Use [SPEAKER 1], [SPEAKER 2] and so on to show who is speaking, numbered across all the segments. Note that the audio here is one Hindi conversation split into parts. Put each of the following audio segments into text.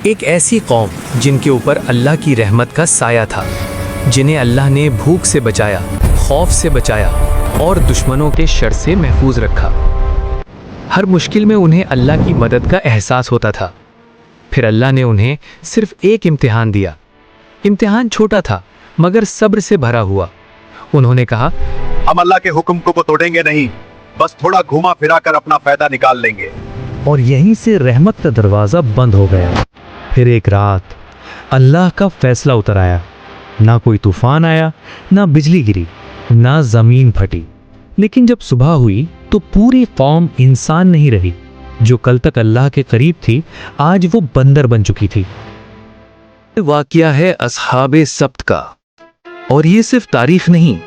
[SPEAKER 1] एक ऐसी कौम जिनके ऊपर अल्लाह की रहमत का साया था, जिन्हें अल्लाह ने भूख से बचाया, खौफ से बचाया और दुश्मनों के शर से महफूज रखा। हर मुश्किल में उन्हें अल्लाह की मदद का एहसास होता था। फिर अल्लाह ने उन्हें सिर्फ एक इम्तिहान दिया। इम्तिहान छोटा था मगर सब्र से भरा हुआ। उन्होंने कहा,
[SPEAKER 2] हम अल्लाह के हुक्म को तोड़ेंगे नहीं, बस थोड़ा घुमा फिरा कर अपना फायदा निकाल लेंगे।
[SPEAKER 3] और यहीं से रहमत का दरवाज़ा बंद हो गया। फिर एक रात अल्लाह का फैसला उतर आया। ना कोई तूफान आया, ना बिजली गिरी, ना ज़मीन फटी। लेकिन जब सुबह हुई तो पूरी कौम इंसान नहीं रही। जो कल तक अल्लाह के करीब थी, आज वो बंदर बन चुकी थी।
[SPEAKER 1] वाक़या है अस्हाबे सब्त का, और ये सिर्फ तारीख नहीं,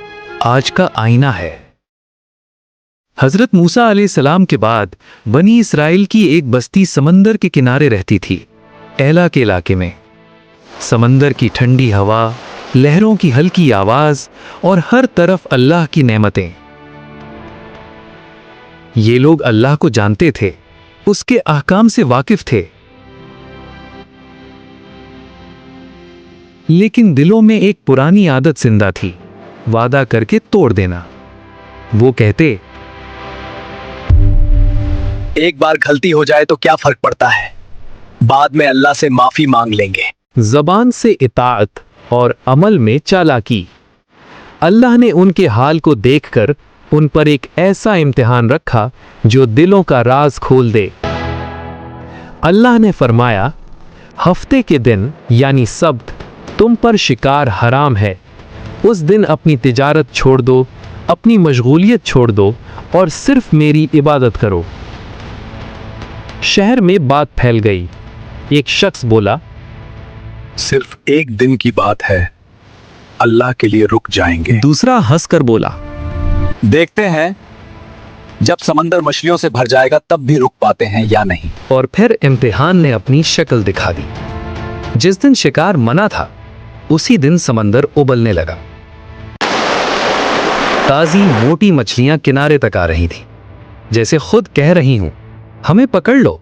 [SPEAKER 1] आज का आईना है। हजरत मूसा अलैहिस्सलाम के बाद बनी इसराइल की एक बस्ती समंदर के किनारे रहती थी, एला के इलाके में। समंदर की ठंडी हवा, लहरों की हल्की आवाज और हर तरफ अल्लाह की नेमतें। ये लोग अल्लाह को जानते थे, उसके अहकाम से वाकिफ थे, लेकिन दिलों में एक पुरानी आदत जिंदा थी, वादा करके तोड़ देना। वो कहते,
[SPEAKER 2] एक बार गलती हो जाए तो क्या फर्क पड़ता है, बाद में अल्लाह से माफी मांग लेंगे।
[SPEAKER 1] जबान से इताअत और अमल में चालाकी। अल्लाह ने उनके हाल को देखकर उन पर एक ऐसा इम्तिहान रखा जो दिलों का राज खोल दे। अल्लाह ने फरमाया, हफ्ते के दिन यानी सब्त तुम पर शिकार हराम है। उस दिन अपनी तिजारत छोड़ दो, अपनी मशगूलियत छोड़ दो और सिर्फ मेरी इबादत करो। शहर में बात फैल गई। एक शख्स बोला,
[SPEAKER 2] सिर्फ एक दिन की बात है, अल्लाह के लिए रुक जाएंगे।
[SPEAKER 1] दूसरा हंसकर बोला,
[SPEAKER 2] देखते हैं जब समंदर मछलियों से भर जाएगा तब भी रुक पाते हैं या नहीं।
[SPEAKER 1] और फिर इम्तिहान ने अपनी शक्ल दिखा दी। जिस दिन शिकार मना था, उसी दिन समंदर उबलने लगा। ताजी मोटी मछलियां किनारे तक आ रही थीं, जैसे खुद कह रही हूं, हमें पकड़ लो।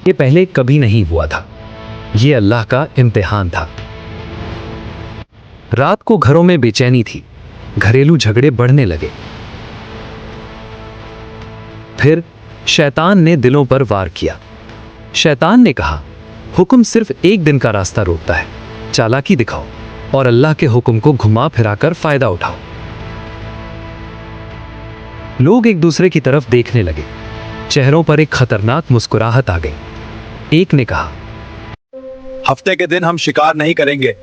[SPEAKER 1] ये पहले कभी नहीं हुआ था। ये अल्लाह का इम्तिहान था। रात को घरों में बेचैनी थी, घरेलू झगड़े बढ़ने लगे। फिर शैतान ने दिलों पर वार किया। शैतान ने कहा, हुक्म सिर्फ एक दिन का रास्ता रोकता है, चालाकी दिखाओ और अल्लाह के हुक्म को घुमा फिराकर फायदा उठाओ। लोग एक दूसरे की तरफ देखने लगे। चेहरों पर एक खतरनाक मुस्कुराहट आ गई। एक ने कहा,
[SPEAKER 2] हफ्ते के दिन हम शिकार नहीं करेंगे,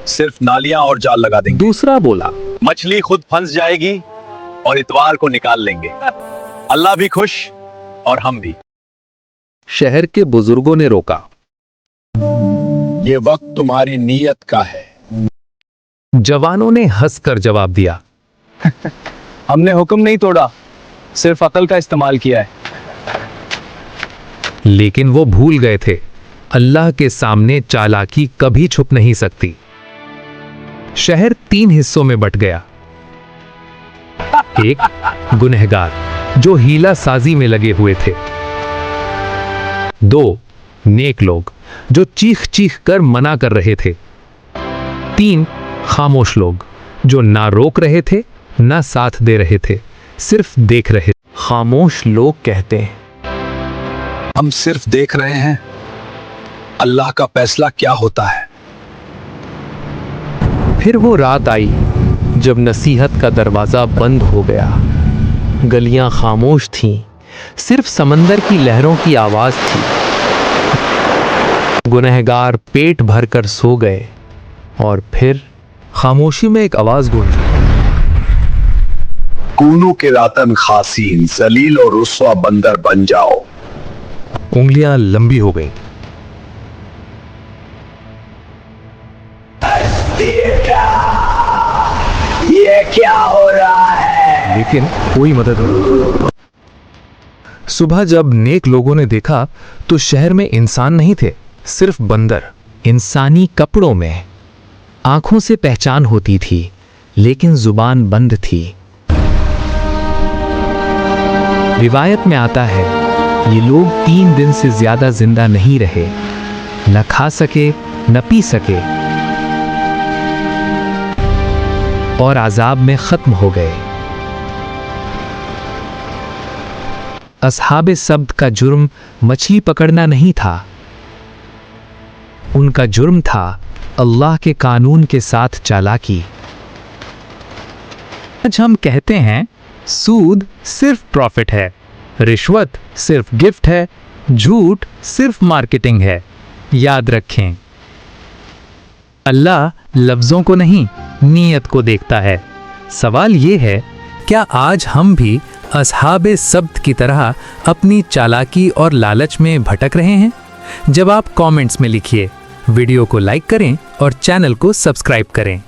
[SPEAKER 2] सिर्फ नालियां और जाल लगा देंगे।
[SPEAKER 1] दूसरा बोला,
[SPEAKER 2] मछली खुद फंस जाएगी और इतवार को निकाल लेंगे। अल्लाह भी खुश और हम भी।
[SPEAKER 1] शहर के बुजुर्गों ने रोका,
[SPEAKER 2] ये वक्त तुम्हारी नीयत का है।
[SPEAKER 1] जवानों ने हंसकर जवाब दिया,
[SPEAKER 4] हमने हुक्म नहीं तोड़ा, सिर्फ अकल का इस्तेमाल किया है।
[SPEAKER 1] लेकिन वो भूल गए थे, अल्लाह के सामने चालाकी कभी छुप नहीं सकती। शहर 3 हिस्सों में बट गया। एक गुनहगार जो हीला साजी में लगे हुए थे। 2 नेक लोग जो चीख चीख कर मना कर रहे थे। 3 खामोश लोग जो ना रोक रहे थे ना साथ दे रहे थे, सिर्फ देख रहे। खामोश लोग कहते हैं,
[SPEAKER 2] हम सिर्फ देख रहे हैं, अल्लाह का फैसला क्या होता है।
[SPEAKER 1] फिर वो रात आई जब नसीहत का दरवाजा बंद हो गया। गलियां खामोश थीं, सिर्फ समंदर की लहरों की आवाज थी। गुनहगार पेट भरकर सो गए और फिर खामोशी में एक आवाज गूंजी,
[SPEAKER 2] कूनू के रातन खासीन, जलील और रुस्वा बंदर बन जाओ।
[SPEAKER 1] उंगलियां लंबी हो गईं।
[SPEAKER 2] ये क्या हो रहा है?
[SPEAKER 1] लेकिन कोई मदद नहीं। सुबह जब नेक लोगों ने देखा तो शहर में इंसान नहीं थे, सिर्फ बंदर। इंसानी कपड़ों में। आंखों से पहचान होती थी, लेकिन जुबान बंद थी। रिवायत में आता है, ये लोग 3 दिन से ज्यादा जिंदा नहीं रहे, न खा सके न पी सके, और अजाब में खत्म हो गए। अस्हाबे सब्त का जुर्म मछली पकड़ना नहीं था, उनका जुर्म था अल्लाह के कानून के साथ चालाकी। आज हम कहते हैं सूद सिर्फ प्रॉफिट है, रिश्वत सिर्फ गिफ्ट है, झूठ सिर्फ मार्केटिंग है। याद रखें, अल्लाह लफ्ज़ों को नहीं, नीयत को देखता है। सवाल ये है, क्या आज हम भी अस्हाबे सब्त की तरह अपनी चालाकी और लालच में भटक रहे हैं? जवाब कमेंट्स में लिखिए, वीडियो को लाइक करें और चैनल को सब्सक्राइब करें।